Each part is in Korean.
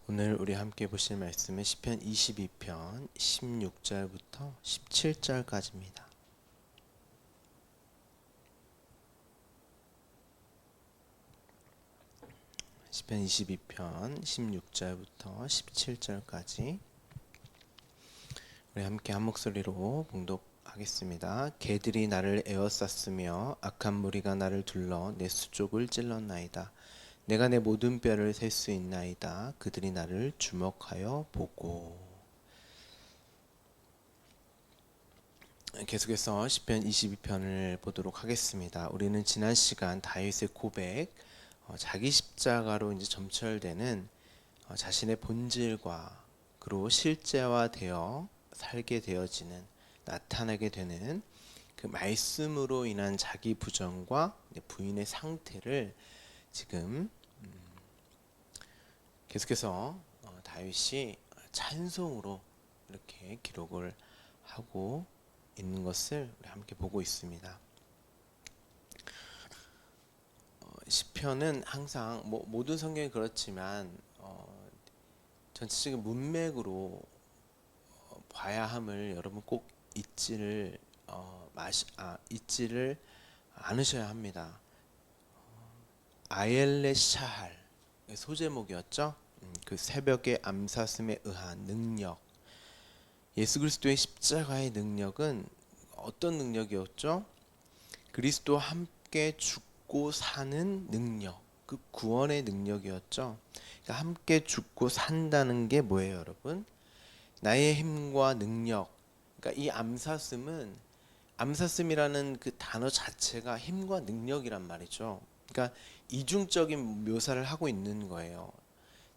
오늘 우리 함께 보실 말씀은 시편 22편 16절부터 17절까지입니다. 시편 22편 16절부터 17절까지 우리 함께 한 목소리로 봉독하겠습니다. 개들이 나를 에워쌌으며 악한 무리가 나를 둘러 내 수족을 찔렀나이다. 내가 내 모든 뼈를 셀 수 있나이다. 그들이 나를 주목하여 보고. 계속해서 시편 22편을 보도록 하겠습니다. 우리는 지난 시간 다윗의 고백, 자기 십자가로 이제 점철되는 자신의 본질과 그리고 실제화되어 살게 되어지는, 나타나게 되는 그 말씀으로 인한 자기 부정과 부인의 상태를 지금 계속해서 다윗이 찬송으로 이렇게 기록을 하고 있는 것을 우리 함께 보고 있습니다. 시편은 항상 모든 성경이 그렇지만 전체적인 문맥으로 봐야 함을 여러분 꼭 잊지를 않으셔야 합니다. 아엘레 샤할 소제목이었죠. 그 새벽의 암사슴에 의한 능력. 예수 그리스도의 십자가의 능력은 어떤 능력이었죠? 그리스도와 함께 죽고 사는 능력, 그 구원의 능력이었죠. 그러니까 함께 죽고 산다는 게 뭐예요, 여러분? 나의 힘과 능력. 그러니까 이 암사슴이라는 그 단어 자체가 힘과 능력이란 말이죠. 그러니까 이중적인 묘사를 하고 있는 거예요.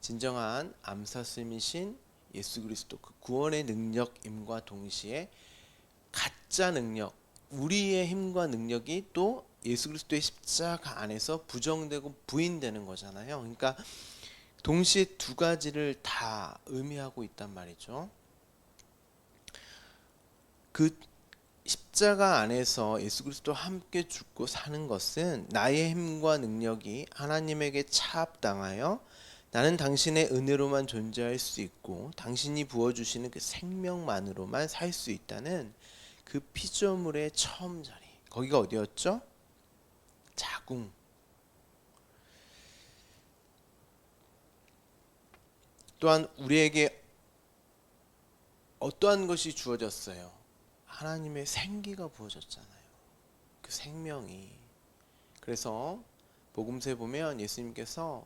진정한 암사슴이신 예수 그리스도, 그 구원의 능력임과 동시에 가짜 능력, 우리의 힘과 능력이 또 예수 그리스도의 십자가 안에서 부정되고 부인되는 거잖아요. 그러니까 동시에 두 가지를 다 의미하고 있단 말이죠. 그 십자가 안에서 예수 그리스도와 함께 죽고 사는 것은 나의 힘과 능력이 하나님에게 차압당하여 나는 당신의 은혜로만 존재할 수 있고 당신이 부어주시는 그 생명만으로만 살 수 있다는 그 피조물의 처음 자리, 거기가 어디였죠? 자궁. 또한 우리에게 어떠한 것이 주어졌어요? 하나님의 생기가 부어졌잖아요. 그 생명이. 그래서 복음서에 보면 예수님께서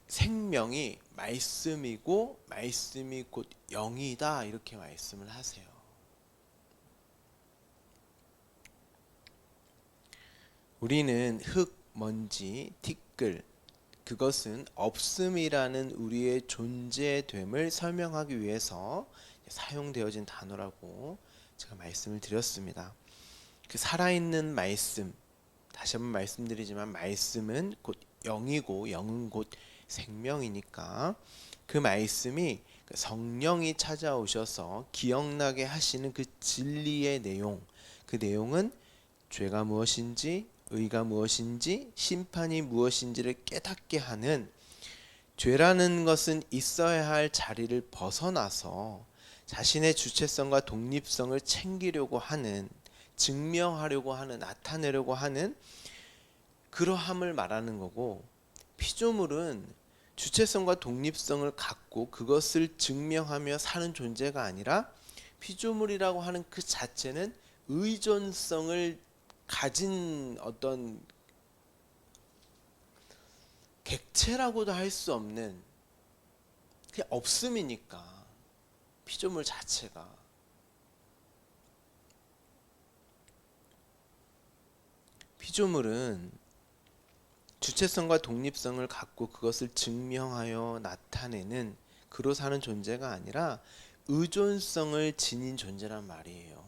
생명이 말씀이고 말씀이 곧 영이다 이렇게 말씀을 하세요. 우리는 흙, 먼지, 티끌, 그것은 없음이라는 우리의 존재됨을 설명하기 위해서 사용되어진 단어라고 제가 말씀을 드렸습니다. 그 살아있는 말씀, 다시 한번 말씀드리지만 말씀은 곧 영이고 영은 곧 생명이니까 그 말씀이 성령이 찾아오셔서 기억나게 하시는 그 진리의 내용, 그 내용은 죄가 무엇인지, 의가 무엇인지, 심판이 무엇인지를 깨닫게 하는, 죄라는 것은 있어야 할 자리를 벗어나서 자신의 주체성과 독립성을 챙기려고 하는, 증명하려고 하는, 나타내려고 하는 그러함을 말하는 거고, 피조물은 주체성과 독립성을 갖고 그것을 증명하며 사는 존재가 아니라 피조물이라고 하는 그 자체는 의존성을 가진 어떤 객체라고도 할 수 없는, 그냥 없음이니까 피조물 자체가. 피조물은 주체성과 독립성을 갖고 그것을 증명하여 나타내는 그로 사는 존재가 아니라 의존성을 지닌 존재란 말이에요.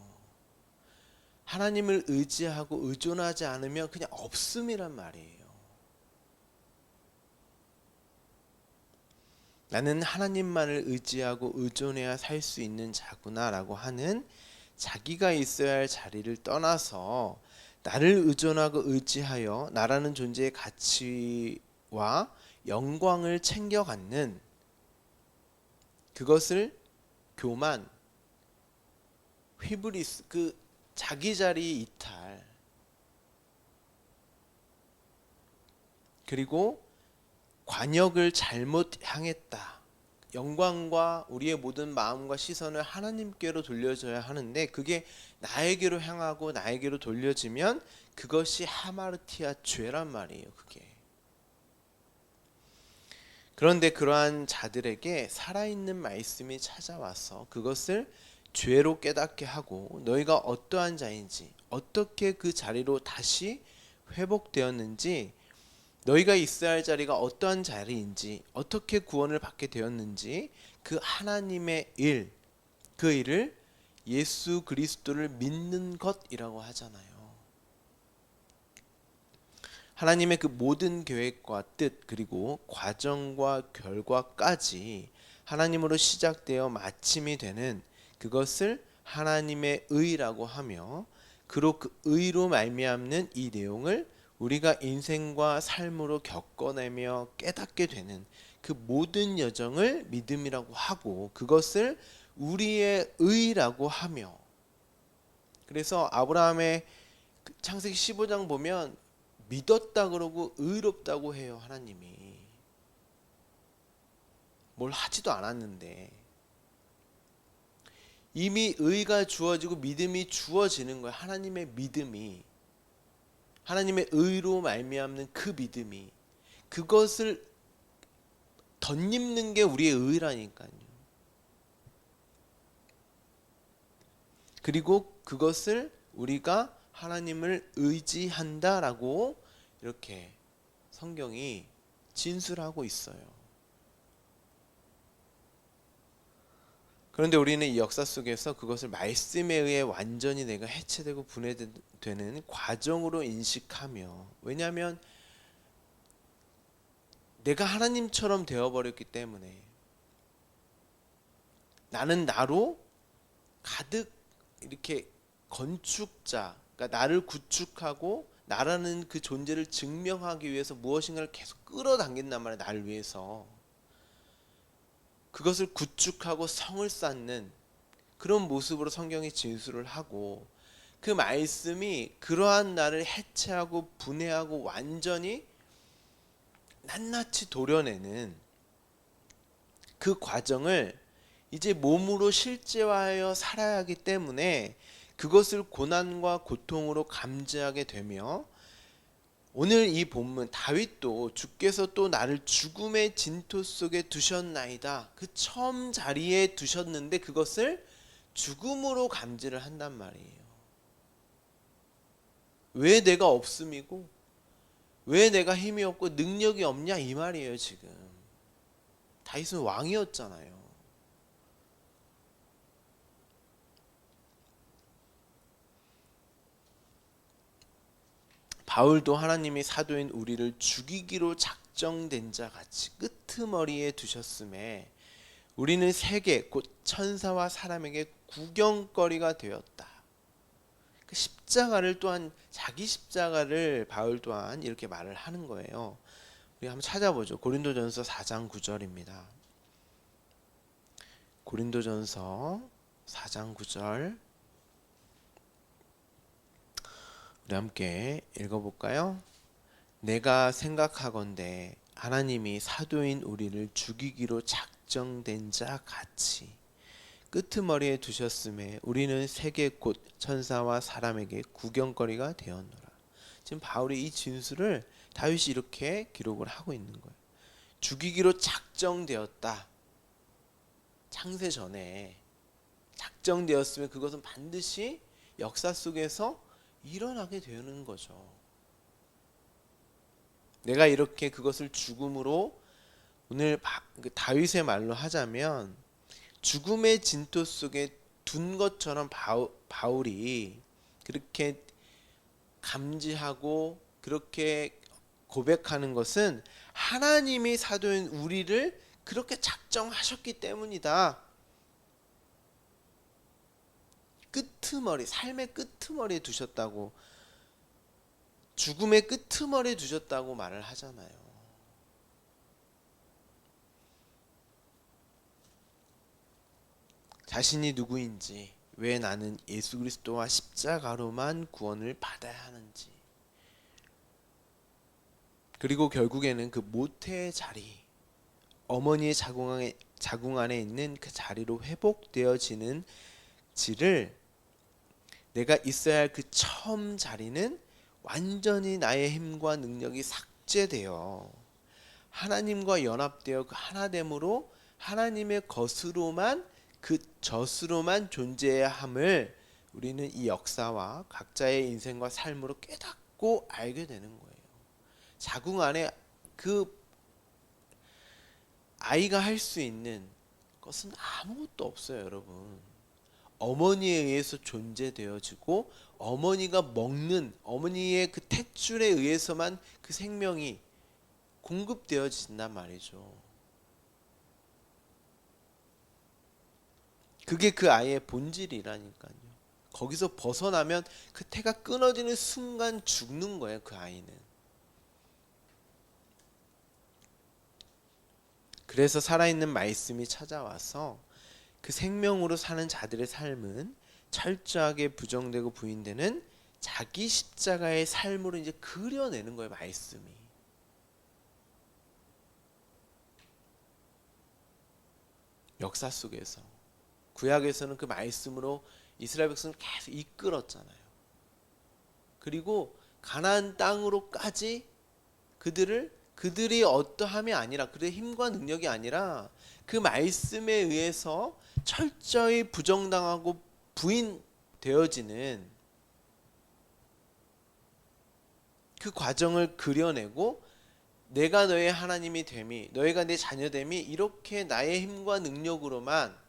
하나님을 의지하고 의존하지 않으면 그냥 없음이란 말이에요. 나는 하나님만을 의지하고 의존해야 살 수 있는 자구나 라고 하는 자기가 있어야 할 자리를 떠나서 나를 의존하고 의지하여 나라는 존재의 가치와 영광을 챙겨 갖는 그것을 교만, 휘브리스, 그 자기 자리 이탈, 그리고 관역을 잘못 향했다. 영광과 우리의 모든 마음과 시선을 하나님께로 돌려줘야 하는데 그게 나에게로 향하고 나에게로 돌려지면 그것이 하마르티아 죄란 말이에요. 그게. 그런데 그러한 자들에게 살아있는 말씀이 찾아와서 그것을 죄로 깨닫게 하고 너희가 어떠한 자인지 어떻게 그 자리로 다시 회복되었는지 너희가 있어야 할 자리가 어떠한 자리인지 어떻게 구원을 받게 되었는지 그 하나님의 일, 그 일을 예수 그리스도를 믿는 것이라고 하잖아요. 하나님의 그 모든 계획과 뜻 그리고 과정과 결과까지 하나님으로 시작되어 마침이 되는 그것을 하나님의 의라고 하며 그로 그 의로 말미암는 이 내용을 우리가 인생과 삶으로 겪어내며 깨닫게 되는 그 모든 여정을 믿음이라고 하고 그것을 우리의 의라고 하며 그래서 아브라함의 창세기 15장 보면 믿었다 그러고 의롭다고 해요. 하나님이 뭘 하지도 않았는데 이미 의가 주어지고 믿음이 주어지는 거예요. 하나님의 믿음이 하나님의 의로 말미암는 그 믿음이 그것을 덧입는 게 우리의 의라니까요. 그리고 그것을 우리가 하나님을 의지한다라고 이렇게 성경이 진술하고 있어요. 그런데 우리는 이 역사 속에서 그것을 말씀에 의해 완전히 내가 해체되고 분해되는 과정으로 인식하며 왜냐하면 내가 하나님처럼 되어버렸기 때문에 나는 나로 가득 이렇게 건축자, 그러니까 나를 구축하고 나라는 그 존재를 증명하기 위해서 무엇인가를 계속 끌어당긴단 말이야. 나를 위해서 그것을 구축하고 성을 쌓는 그런 모습으로 성경이 진술을 하고 그 말씀이 그러한 나를 해체하고 분해하고 완전히 낱낱이 도려내는 그 과정을 이제 몸으로 실제화하여 살아야 하기 때문에 그것을 고난과 고통으로 감지하게 되며 오늘 이 본문 다윗도 주께서 또 나를 죽음의 진토 속에 두셨나이다. 그 처음 자리에 두셨는데 그것을 죽음으로 감지를 한단 말이에요. 왜 내가 없음이고 왜 내가 힘이 없고 능력이 없냐 이 말이에요. 지금 다윗은 왕이었잖아요. 바울도 하나님이 사도인 우리를 죽이기로 작정된 자 같이 끄트머리에 두셨음에 우리는 세계 곧 천사와 사람에게 구경거리가 되었다. 그 십자가를 또한 자기 십자가를 바울 또한 이렇게 말을 하는 거예요. 우리 한번 찾아보죠. 고린도전서 4장 9절입니다. 고린도전서 4장 9절 우리 함께 읽어볼까요? 내가 생각하건대 하나님이 사도인 우리를 죽이기로 작정된 자 같이 끄트머리에 두셨음에 우리는 세계 곧 천사와 사람에게 구경거리가 되었노라. 지금 바울이 이 진술을 다윗이 이렇게 기록을 하고 있는 거예요. 죽이기로 작정되었다. 창세 전에 작정되었으면 그것은 반드시 역사 속에서 일어나게 되는 거죠. 내가 이렇게 그것을 죽음으로 오늘 다윗의 말로 하자면 죽음의 진토 속에 둔 것처럼 바울이 그렇게 감지하고 그렇게 고백하는 것은 하나님이 사도인 우리를 그렇게 작정하셨기 때문이다. 끄트머리, 삶의 끄트머리에 두셨다고, 죽음의 끄트머리에 두셨다고 말을 하잖아요. 자신이 누구인지, 왜 나는 예수 그리스도와 십자가로만 구원을 받아야 하는지, 그리고 결국에는 그 모태의 자리, 어머니의 자궁 안에 있는 그 자리로 회복되어지는 지를, 내가 있어야 할 그 처음 자리는 완전히 나의 힘과 능력이 삭제되어 하나님과 연합되어 그 하나됨으로 하나님의 것으로만, 그 젖으로만 존재해야 함을 우리는 이 역사와 각자의 인생과 삶으로 깨닫고 알게 되는 거예요. 자궁 안에 그 아이가 할 수 있는 것은 아무것도 없어요, 여러분. 어머니에 의해서 존재되어지고 어머니가 먹는 어머니의 그 탯줄에 의해서만 그 생명이 공급되어진단 말이죠. 그게 그 아이의 본질이라니까요. 거기서 벗어나면 그 태가 끊어지는 순간 죽는 거예요, 그 아이는. 그래서 살아있는 말씀이 찾아와서 그 생명으로 사는 자들의 삶은 철저하게 부정되고 부인되는 자기 십자가의 삶으로 이제 그려내는 거예요, 말씀이. 역사 속에서 구약에서는 그 말씀으로 이스라엘 백성을 계속 이끌었잖아요. 그리고 가나안 땅으로까지 그들이 어떠함이 아니라, 그들의 힘과 능력이 아니라 그 말씀에 의해서 철저히 부정당하고 부인되어지는 그 과정을 그려내고, 내가 너의 하나님이 됨이, 너희가 내 자녀됨이 이렇게 나의 힘과 능력으로만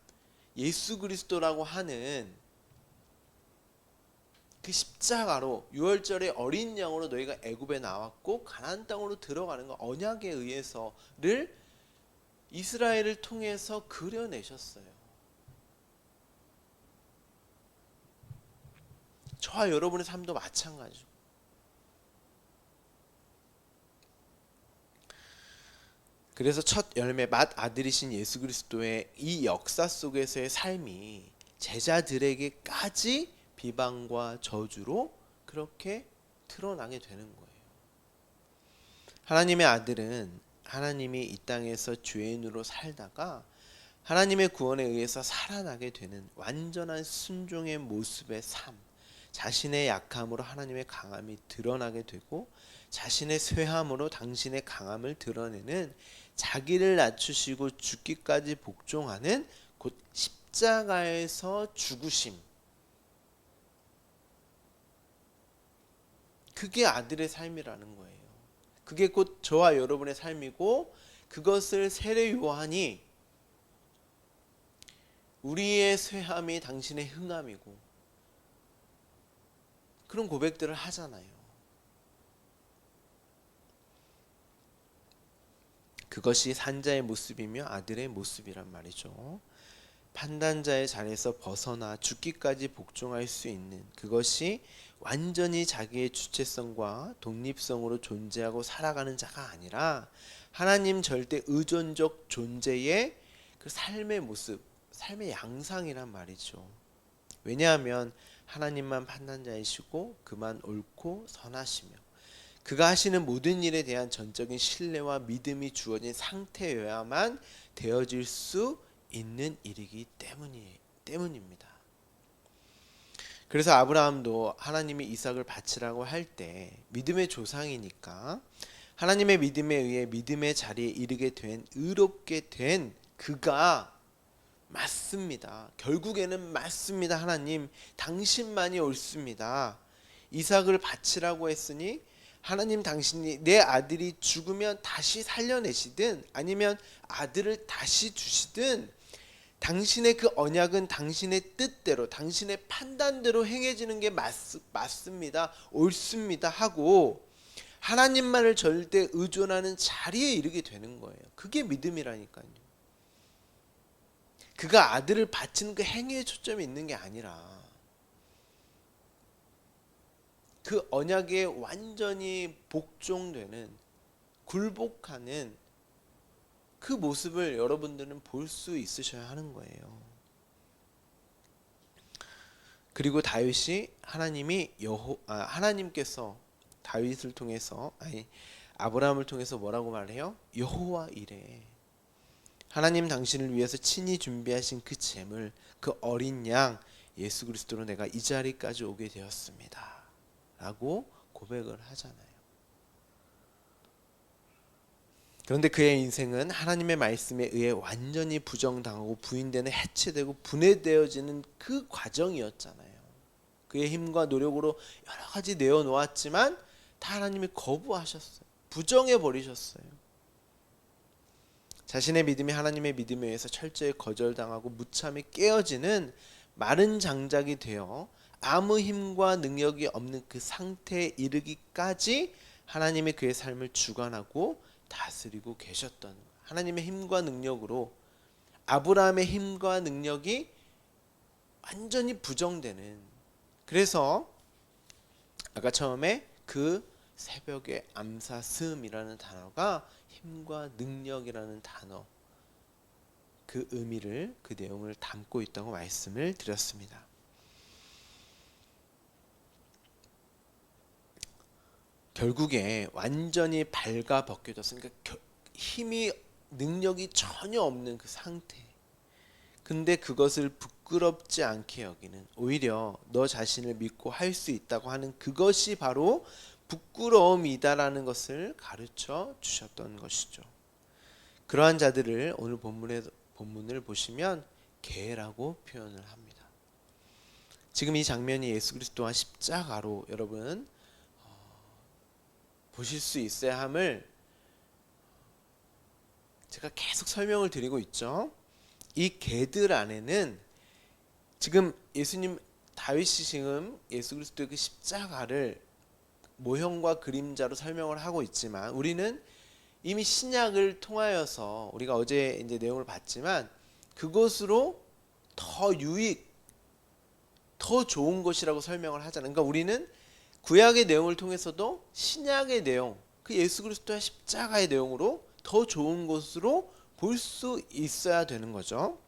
예수 그리스도라고 하는 그 십자가로, 유월절의 어린 양으로 너희가 애굽에 나왔고 가나안 땅으로 들어가는 거, 언약에 의해서를 이스라엘을 통해서 그려내셨어요. 저와 여러분의 삶도 마찬가지고. 그래서 첫 열매 맏 아들이신 예수 그리스도의 이 역사 속에서의 삶이 제자들에게까지 비방과 저주로 그렇게 드러나게 되는 거예요. 하나님의 아들은 하나님이 이 땅에서 죄인으로 살다가 하나님의 구원에 의해서 살아나게 되는 완전한 순종의 모습의 삶, 자신의 약함으로 하나님의 강함이 드러나게 되고 자신의 쇠함으로 당신의 강함을 드러내는, 자기를 낮추시고 죽기까지 복종하는 곧 십자가에서 죽으심, 그게 아들의 삶이라는 거예요. 그게 곧 저와 여러분의 삶이고, 그것을 세례 요한이 우리의 쇠함이 당신의 흥함이고 그런 고백들을 하잖아요. 그것이 산자의 모습이며 아들의 모습이란 말이죠. 판단자의 자리에서 벗어나 죽기까지 복종할 수 있는, 그것이 완전히 자기의 주체성과 독립성으로 존재하고 살아가는 자가 아니라 하나님 절대 의존적 존재의 그 삶의 모습, 삶의 양상이란 말이죠. 왜냐하면 하나님만 판단자이시고 그만 옳고 선하시며 그가 하시는 모든 일에 대한 전적인 신뢰와 믿음이 주어진 상태여야만 되어질 수 있는 일이기 때문입니다. 그래서 아브라함도 하나님이 이삭을 바치라고 할 때 믿음의 조상이니까 하나님의 믿음에 의해 믿음의 자리에 이르게 된, 의롭게 된 그가 맞습니다. 결국에는 맞습니다. 하나님 당신만이 옳습니다. 이삭을 바치라고 했으니 하나님 당신이 내 아들이 죽으면 다시 살려내시든 아니면 아들을 다시 주시든 당신의 그 언약은 당신의 뜻대로, 당신의 판단대로 행해지는 게 맞습니다. 옳습니다 하고 하나님만을 절대 의존하는 자리에 이르게 되는 거예요. 그게 믿음이라니까요. 그가 아들을 바치는 그 행위에 초점이 있는 게 아니라 그 언약에 완전히 복종되는, 굴복하는 그 모습을 여러분들은 볼 수 있으셔야 하는 거예요. 그리고 다윗이 하나님께서 다윗을 통해서 아브라함을 통해서 뭐라고 말해요? 여호와 이래. 하나님 당신을 위해서 친히 준비하신 그 제물, 그 어린 양 예수 그리스도로 내가 이 자리까지 오게 되었습니다. 라고 고백을 하잖아요. 그런데 그의 인생은 하나님의 말씀에 의해 완전히 부정당하고 부인되는, 해체되고 분해되어지는 그 과정이었잖아요. 그의 힘과 노력으로 여러 가지 내어놓았지만 다 하나님이 거부하셨어요. 부정해 버리셨어요. 자신의 믿음이 하나님의 믿음에 의해서 철저히 거절당하고 무참히 깨어지는 마른 장작이 되어 아무 힘과 능력이 없는 그 상태에 이르기까지 하나님이 그의 삶을 주관하고 다스리고 계셨던, 하나님의 힘과 능력으로 아브라함의 힘과 능력이 완전히 부정되는, 그래서 아까 처음에 그 새벽의 암사스음이라는 단어가 힘과 능력이라는 단어, 그 의미를, 그 내용을 담고 있다고 말씀을 드렸습니다. 결국에 완전히 발가벗겨졌으니까 힘이, 능력이 전혀 없는 그 상태. 근데 그것을 부끄럽지 않게 여기는, 오히려 너 자신을 믿고 할 수 있다고 하는 그것이 바로 부끄러움이다라는 것을 가르쳐 주셨던 것이죠. 그러한 자들을 오늘 본문을 보시면 개라고 표현을 합니다. 지금 이 장면이 예수 그리스도와 십자가로 여러분 보실 수 있어야 함을 제가 계속 설명을 드리고 있죠. 이 개들 안에는 지금 다윗이 지금 예수 그리스도의 그 십자가를 모형과 그림자로 설명을 하고 있지만, 우리는 이미 신약을 통하여서 우리가 어제 이제 내용을 봤지만 그것으로 더 더 좋은 것이라고 설명을 하잖아요. 그러니까 우리는 구약의 내용을 통해서도 신약의 내용, 그 예수 그리스도의 십자가의 내용으로 더 좋은 것으로 볼 수 있어야 되는 거죠.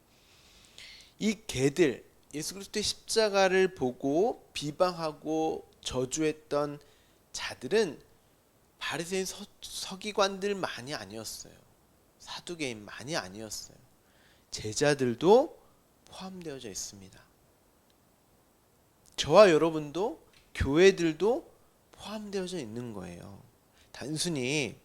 이 개들, 예수 그리스도의 십자가를 보고 비방하고 저주했던 자들은 바리새인 서기관들만이 아니었어요. 사두개인만이 아니었어요. 제자들도 포함되어져 있습니다. 저와 여러분도, 교회들도 포함되어져 있는 거예요. 단순히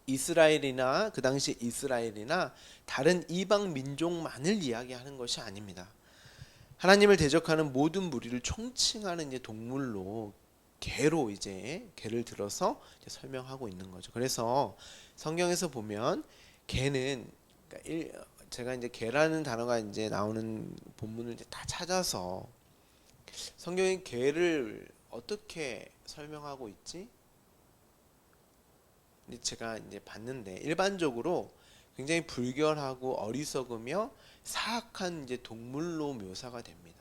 이스라엘이나 그 당시 이스라엘이나 다른 이방 민족만을 이야기하는 것이 아닙니다. 하나님을 대적하는 모든 무리를 총칭하는 이제 동물로, 개로 이제 개를 들어서 이제 설명하고 있는 거죠. 그래서 성경에서 보면 개는, 그러니까 제가 이제 개라는 단어가 이제 나오는 본문을 이제 다 찾아서 성경이 개를 어떻게 설명하고 있지? 제가 이제 봤는데 일반적으로 굉장히 불결하고 어리석으며 사악한 이제 동물로 묘사가 됩니다.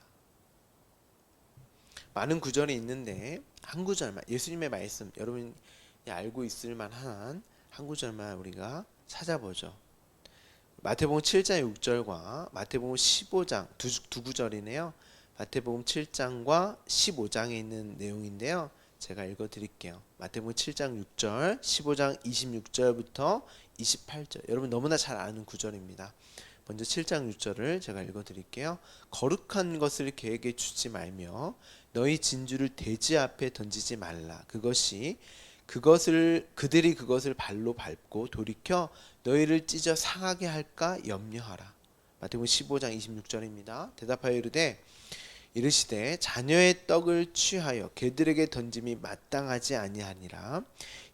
많은 구절이 있는데 한 구절만, 예수님의 말씀, 여러분이 알고 있을 만한 한 구절만 우리가 찾아보죠. 마태복음 7장 6절과 마태복음 15장 두 구절이네요. 마태복음 7장과 15장에 있는 내용인데요. 제가 읽어드릴게요. 마태복음 7장 6절, 15장 26절부터 28절. 여러분 너무나 잘 아는 구절입니다. 먼저 7장 6절을 제가 읽어드릴게요. 거룩한 것을 개에게 주지 말며 너희 진주를 돼지 앞에 던지지 말라. 그들이 그것을 발로 밟고 돌이켜 너희를 찢어 상하게 할까 염려하라. 마태복음 15장 26절입니다. 대답하여 이르시되 자녀의 떡을 취하여 개들에게 던짐이 마땅하지 아니하니라.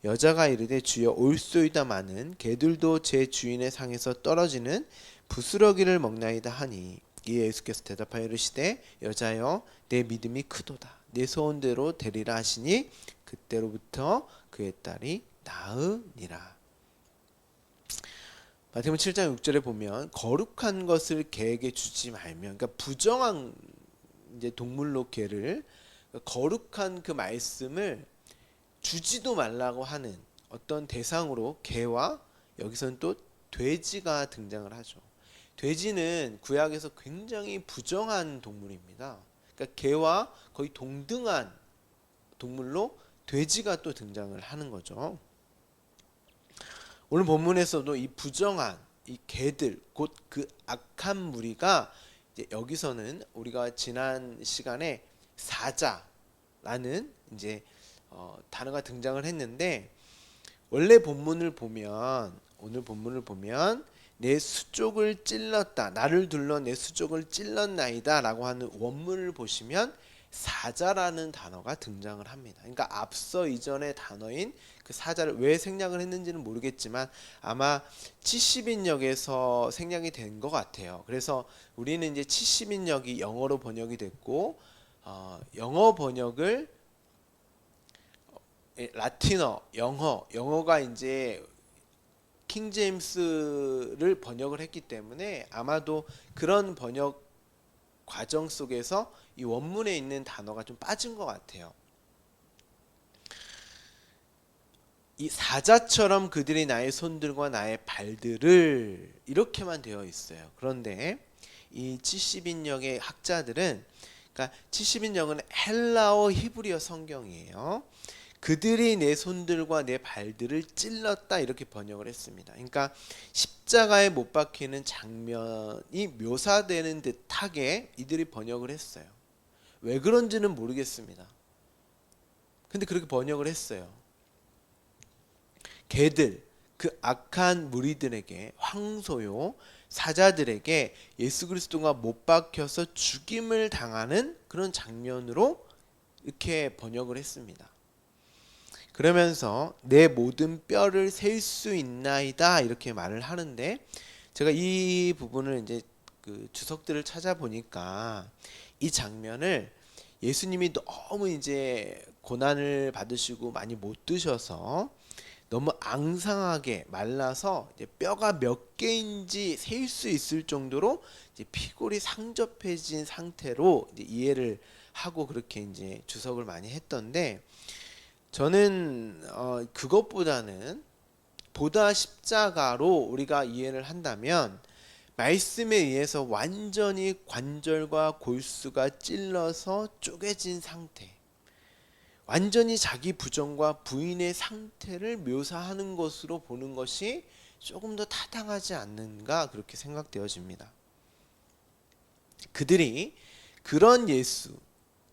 여자가 이르되 주여 올소이다마는 개들도 제 주인의 상에서 떨어지는 부스러기를 먹나이다 하니, 이에 예수께서 대답하여 이르시되 여자여 내 믿음이 크도다. 내 소원대로 되리라 하시니 그때로부터 그의 딸이 나으니라. 마태복음 7장 6절에 보면 거룩한 것을 개에게 주지 말면, 그러니까 부정한 이제 동물로 개를, 거룩한 그 말씀을 주지도 말라고 하는 어떤 대상으로 개와, 여기서는 또 돼지가 등장을 하죠. 돼지는 구약에서 굉장히 부정한 동물입니다. 그러니까 개와 거의 동등한 동물로 돼지가 또 등장을 하는 거죠. 오늘 본문에서도 이 부정한 이 개들, 곧 그 악한 무리가 이제 여기서는 우리가 지난 시간에 사자라는 이제 단어가 등장을 했는데, 원래 본문을 보면, 오늘 본문을 보면 내 수족을 찔렀다, 나를 둘러 내 수족을 찔렀나이다 라고 하는 원문을 보시면 사자라는 단어가 등장을 합니다. 그러니까 앞서 이전의 단어인 그 사자를 왜 생략을 했는지는 모르겠지만 아마 70인역에서 생략이 된 것 같아요. 그래서 우리는 이제 70인역이 영어로 번역이 됐고, 영어 번역을 라틴어, 영어가 이제 킹 제임스를 번역을 했기 때문에 아마도 그런 번역 과정 속에서 이 원문에 있는 단어가 좀 빠진 것 같아요. 이 사자처럼 그들이 나의 손들과 나의 발들을, 이렇게만 되어 있어요. 그런데 이 70인역의 학자들은, 그러니까 70인역은 헬라어 히브리어 성경이에요. 그들이 내 손들과 내 발들을 찔렀다, 이렇게 번역을 했습니다. 그러니까 십자가에 못 박히는 장면이 묘사되는 듯하게 이들이 번역을 했어요. 왜 그런지는 모르겠습니다. 근데 그렇게 번역을 했어요. 개들, 그 악한 무리들에게, 황소요 사자들에게 예수 그리스도가 못 박혀서 죽임을 당하는 그런 장면으로 이렇게 번역을 했습니다. 그러면서 내 모든 뼈를 셀 수 있나이다, 이렇게 말을 하는데, 제가 이 부분을 이제 그 주석들을 찾아보니까 이 장면을 예수님이 너무 이제 고난을 받으시고 많이 못 드셔서 너무 앙상하게 말라서 이제 뼈가 몇 개인지 셀 수 있을 정도로 이제 피골이 상접해진 상태로 이제 이해를 하고 그렇게 이제 주석을 많이 했던데, 저는 그것보다는 보다 십자가로 우리가 이해를 한다면 말씀에 의해서 완전히 관절과 골수가 찔러서 쪼개진 상태, 완전히 자기 부정과 부인의 상태를 묘사하는 것으로 보는 것이 조금 더 타당하지 않는가, 그렇게 생각되어집니다. 그들이 그런 예수,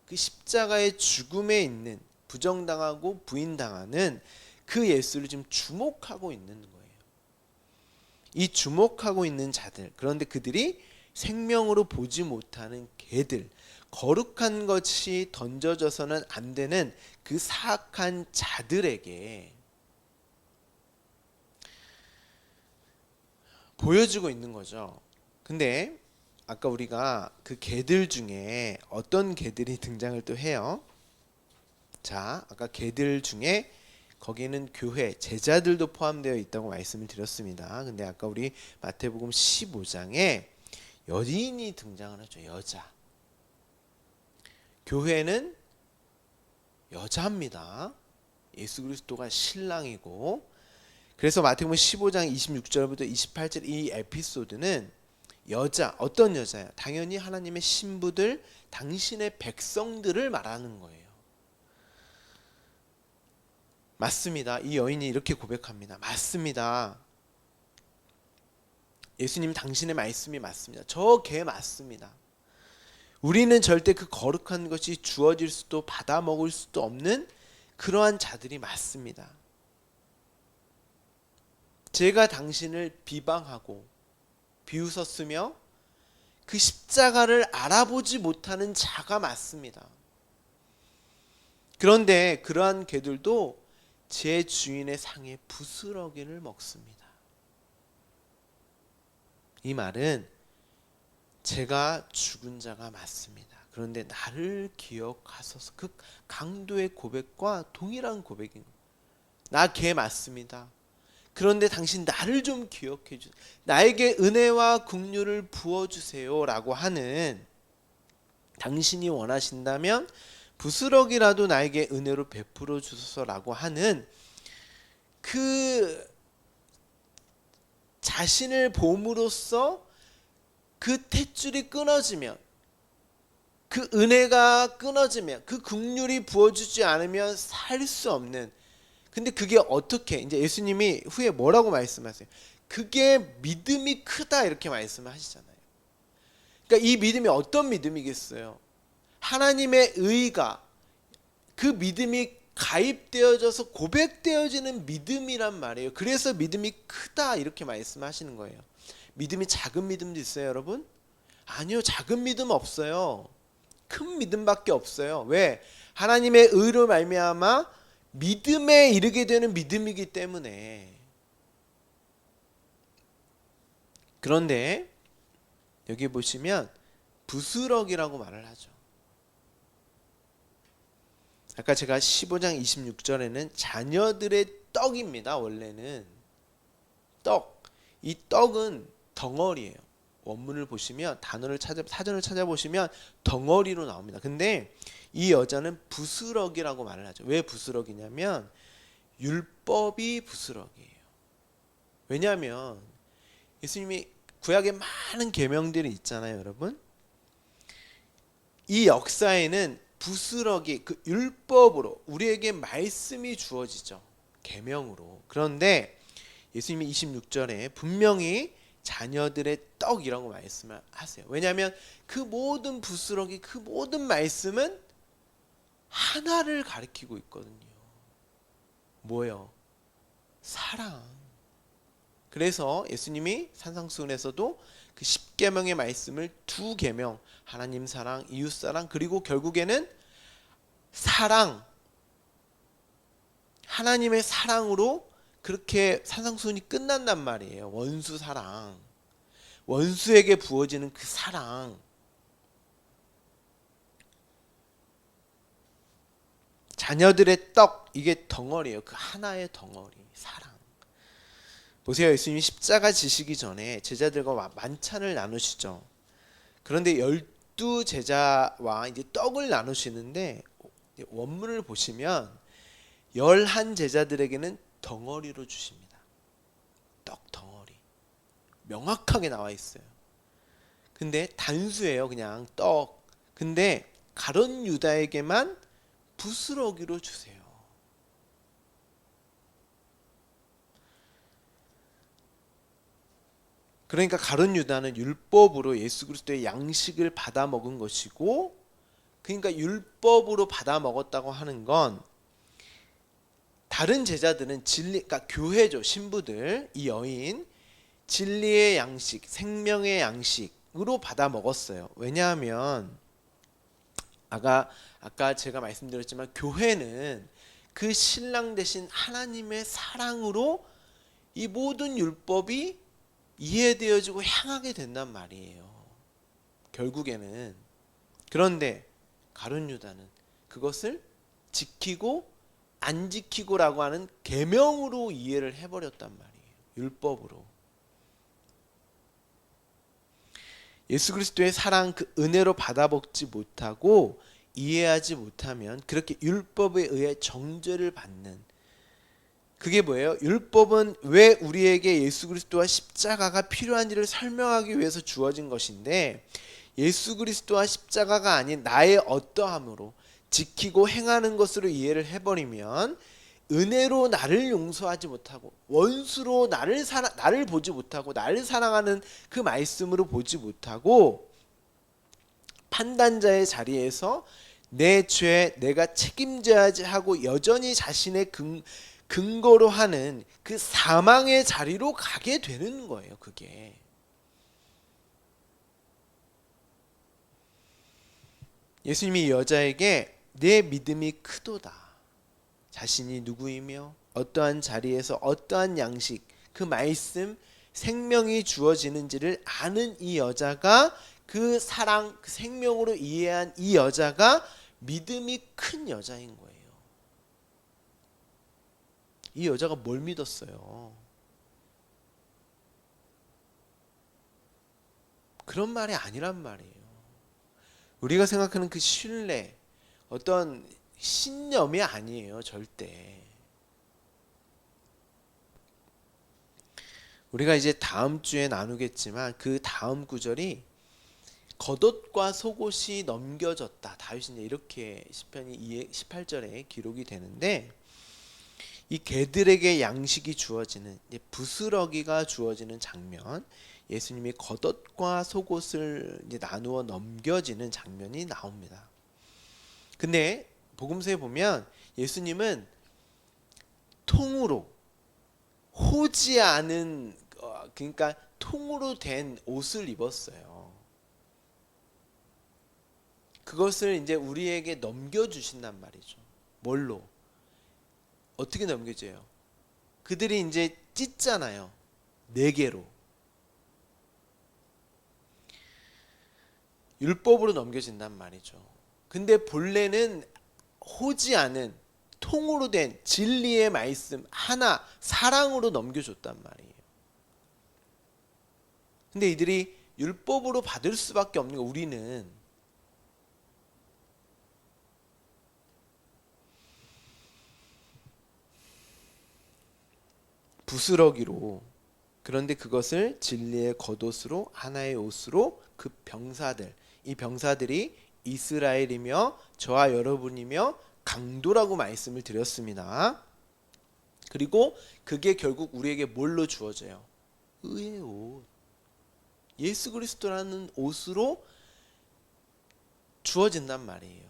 그 십자가의 죽음에 있는, 부정당하고 부인당하는 그 예수를 지금 주목하고 있는 거예요. 이 주목하고 있는 자들, 그런데 그들이 생명으로 보지 못하는 개들, 거룩한 것이 던져져서는 안 되는 그 사악한 자들에게 보여주고 있는 거죠. 근데 아까 우리가 그 개들 중에 어떤 개들이 등장을 또 해요. 자, 아까 개들 중에 거기는 교회, 제자들도 포함되어 있다고 말씀을 드렸습니다. 근데 아까 우리 마태복음 15장에 여인이 등장을 하죠. 여자. 교회는 여자입니다. 예수 그리스도가 신랑이고, 그래서 마태복음 15장 26절부터 28절 이 에피소드는 여자, 어떤 여자야? 당연히 하나님의 신부들, 당신의 백성들을 말하는 거예요. 맞습니다. 이 여인이 이렇게 고백합니다. 맞습니다. 예수님, 당신의 말씀이 맞습니다. 저 개 맞습니다. 우리는 절대 그 거룩한 것이 주어질 수도 받아 먹을 수도 없는 그러한 자들이 맞습니다. 제가 당신을 비방하고 비웃었으며 그 십자가를 알아보지 못하는 자가 맞습니다. 그런데 그러한 개들도 제 주인의 상에 부스러기를 먹습니다. 이 말은 제가 죽은 자가 맞습니다. 그런데 나를 기억하소서, 그 강도의 고백과 동일한 고백인 거예요. 나 개 맞습니다. 그런데 당신 나를 좀 기억해 주세요. 나에게 은혜와 긍휼을 부어주세요 라고 하는, 당신이 원하신다면 부스럭이라도 나에게 은혜로 베풀어 주소서라고 하는 그 자신을 봄으로써 그 탯줄이 끊어지면, 그 은혜가 끊어지면, 그 긍휼이 부어주지 않으면 살 수 없는. 근데 그게 어떻게, 이제 예수님이 후에 뭐라고 말씀하세요? 그게 믿음이 크다 이렇게 말씀하시잖아요. 그러니까 이 믿음이 어떤 믿음이겠어요? 하나님의 의가, 그 믿음이 가입되어져서 고백되어지는 믿음이란 말이에요. 그래서 믿음이 크다 이렇게 말씀하시는 거예요. 믿음이 작은 믿음도 있어요, 여러분? 아니요, 작은 믿음 없어요. 큰 믿음밖에 없어요. 왜? 하나님의 의로 말미암아 믿음에 이르게 되는 믿음이기 때문에. 그런데 여기 보시면 부스럭이라고 말을 하죠. 아까 제가 15장 26절에는 자녀들의 떡입니다. 원래는 떡. 이 떡은 덩어리예요. 원문을 보시면 사전을 찾아보시면 덩어리로 나옵니다. 근데 이 여자는 부스럭이라고 말을 하죠. 왜 부스럭이냐면 율법이 부스럭이에요. 왜냐하면 예수님이 구약에 많은 계명들이 있잖아요, 여러분. 이 역사에는 부스럭이 그 율법으로 우리에게 말씀이 주어지죠. 계명으로. 그런데 예수님이 26절에 분명히 자녀들의 떡이라고 말씀을 하세요. 왜냐하면 그 모든 부스럭이, 그 모든 말씀은 하나를 가리키고 있거든요. 뭐예요? 사랑. 그래서 예수님이 산상수훈에서도 그 10계명의 말씀을 2계명, 하나님 사랑, 이웃 사랑, 그리고 결국에는 사랑, 하나님의 사랑으로 그렇게 산상수훈이 끝난단 말이에요. 원수 사랑, 원수에게 부어지는 그 사랑. 자녀들의 떡, 이게 덩어리예요. 그 하나의 덩어리, 사랑. 보세요. 예수님이 십자가 지시기 전에 제자들과 만찬을 나누시죠. 그런데 12제자와 이제 떡을 나누시는데 원문을 보시면 11제자들에게는 덩어리로 주십니다. 떡 덩어리. 명확하게 나와 있어요. 근데 단수예요. 그냥 떡. 근데 가룟 유다에게만 부스러기로 주세요. 그러니까 가룟 유다는 율법으로 예수 그리스도의 양식을 받아 먹은 것이고, 그러니까 율법으로 받아 먹었다고 하는 건 다른 제자들은 진리, 그러니까 교회죠. 신부들, 이 여인 진리의 양식, 생명의 양식으로 받아 먹었어요. 왜냐하면 아까 제가 말씀드렸지만 교회는 그 신랑 되신 하나님의 사랑으로 이 모든 율법이 이해되어지고 향하게 된단 말이에요. 결국에는. 그런데 가룟 유다는 그것을 지키고 안 지키고라고 하는 계명으로 이해를 해버렸단 말이에요. 율법으로. 예수 그리스도의 사랑, 그 은혜로 받아먹지 못하고 이해하지 못하면 그렇게 율법에 의해 정죄를 받는, 그게 뭐예요? 율법은 왜 우리에게 예수 그리스도와 십자가가 필요한지를 설명하기 위해서 주어진 것인데, 예수 그리스도와 십자가가 아닌 나의 어떠함으로 지키고 행하는 것으로 이해를 해버리면 은혜로 나를 용서하지 못하고 원수로 나를 보지 못하고 나를 사랑하는 그 말씀으로 보지 못하고 판단자의 자리에서 내 죄 내가 책임져야지 하고 여전히 자신의 근거로 하는 그 사망의 자리로 가게 되는 거예요. 그게 예수님이 이 여자에게 내 믿음이 크도다, 자신이 누구이며 어떠한 자리에서 어떠한 양식, 그 말씀, 생명이 주어지는지를 아는 이 여자가, 그 사랑, 그 생명으로 이해한 이 여자가 믿음이 큰 여자인 거예요. 이 여자가 뭘 믿었어요? 그런 말이 아니란 말이에요. 우리가 생각하는 그 신뢰, 어떤 신념이 아니에요. 절대. 우리가 이제 다음 주에 나누겠지만 그 다음 구절이 겉옷과 속옷이 넘겨졌다. 다윗이 이제 이렇게 시편이 18절에 기록이 되는데, 이 개들에게 양식이 주어지는, 이제 부스러기가 주어지는 장면, 예수님이 겉옷과 속옷을 이제 나누어 넘겨지는 장면이 나옵니다. 근데 복음서에 보면 예수님은 통으로, 호지 않은, 그러니까 통으로 된 옷을 입었어요. 그것을 이제 우리에게 넘겨주신단 말이죠. 뭘로? 어떻게 넘겨줘요? 그들이 이제 찢잖아요. 4개로. 율법으로 넘겨진단 말이죠. 근데 본래는 호지 않은 통으로 된 진리의 말씀 하나, 사랑으로 넘겨줬단 말이에요. 근데 이들이 율법으로 받을 수밖에 없는 거, 우리는 부스러기로, 그런데 그것을 진리의 겉옷으로, 하나의 옷으로 그 병사들, 이 병사들이 이스라엘이며 저와 여러분이며 강도라고 말씀을 드렸습니다. 그리고 그게 결국 우리에게 뭘로 주어져요? 의의 옷, 예수 그리스도라는 옷으로 주어진단 말이에요.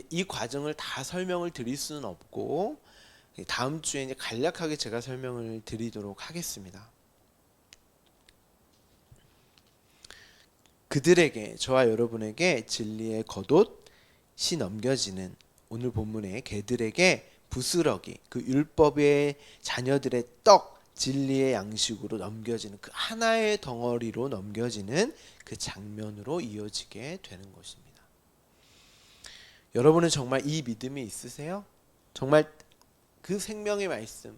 이 과정을 다 설명을 드릴 수는 없고, 다음 주에 이제 간략하게 제가 설명을 드리도록 하겠습니다. 그들에게, 저와 여러분에게 진리의 겉옷이 넘겨지는, 오늘 본문의 개들에게 부스러기, 그 율법의 자녀들의 떡, 진리의 양식으로 넘겨지는, 그 하나의 덩어리로 넘겨지는 그 장면으로 이어지게 되는 것입니다. 여러분은 정말 이 믿음이 있으세요? 정말 그 생명의 말씀,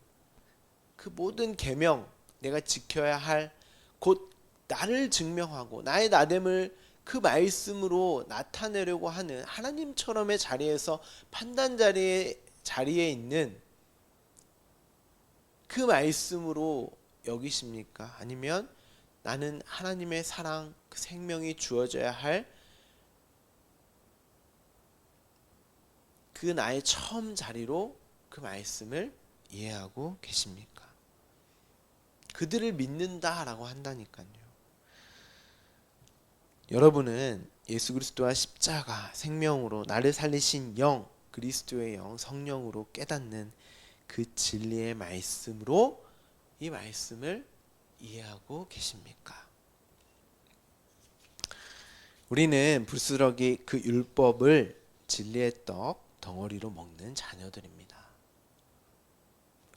그 모든 계명, 내가 지켜야 할, 곧 나를 증명하고 나의 나됨을 그 말씀으로 나타내려고 하는 하나님처럼의 자리에서, 판단 자리에 있는 그 말씀으로 여기십니까? 아니면 나는 하나님의 사랑, 그 생명이 주어져야 할 그 나의 처음 자리로 그 말씀을 이해하고 계십니까? 그들을 믿는다라고 한다니까요. 여러분은 예수 그리스도와 십자가, 생명으로 나를 살리신 영, 그리스도의 영, 성령으로 깨닫는 그 진리의 말씀으로 이 말씀을 이해하고 계십니까? 우리는 부스러기 그 율법을 진리의 떡 덩어리로 먹는 자녀들입니다.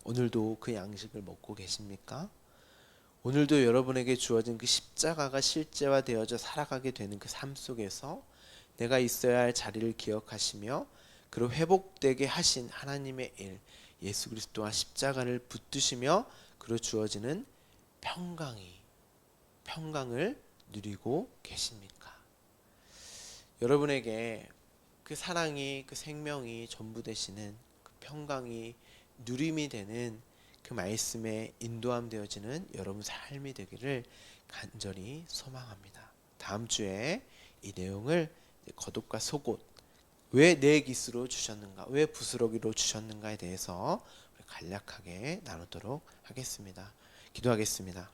오늘도 그 양식을 먹고 계십니까? 오늘도 여러분에게 주어진 그 십자가가 실제화되어져 살아가게 되는 그 삶 속에서 내가 있어야 할 자리를 기억하시며 그리고 회복되게 하신 하나님의 일, 예수 그리스도와 십자가를 붙드시며 그리고 주어지는 평강을 누리고 계십니까? 여러분에게 그 사랑이, 그 생명이 전부 되시는 그 평강이 누림이 되는 그 말씀에 인도함 되어지는 여러분 삶이 되기를 간절히 소망합니다. 다음 주에 이 내용을 겉옷과 속옷, 왜 내 깃으로 주셨는가, 왜 부스러기로 주셨는가에 대해서 간략하게 나누도록 하겠습니다. 기도하겠습니다.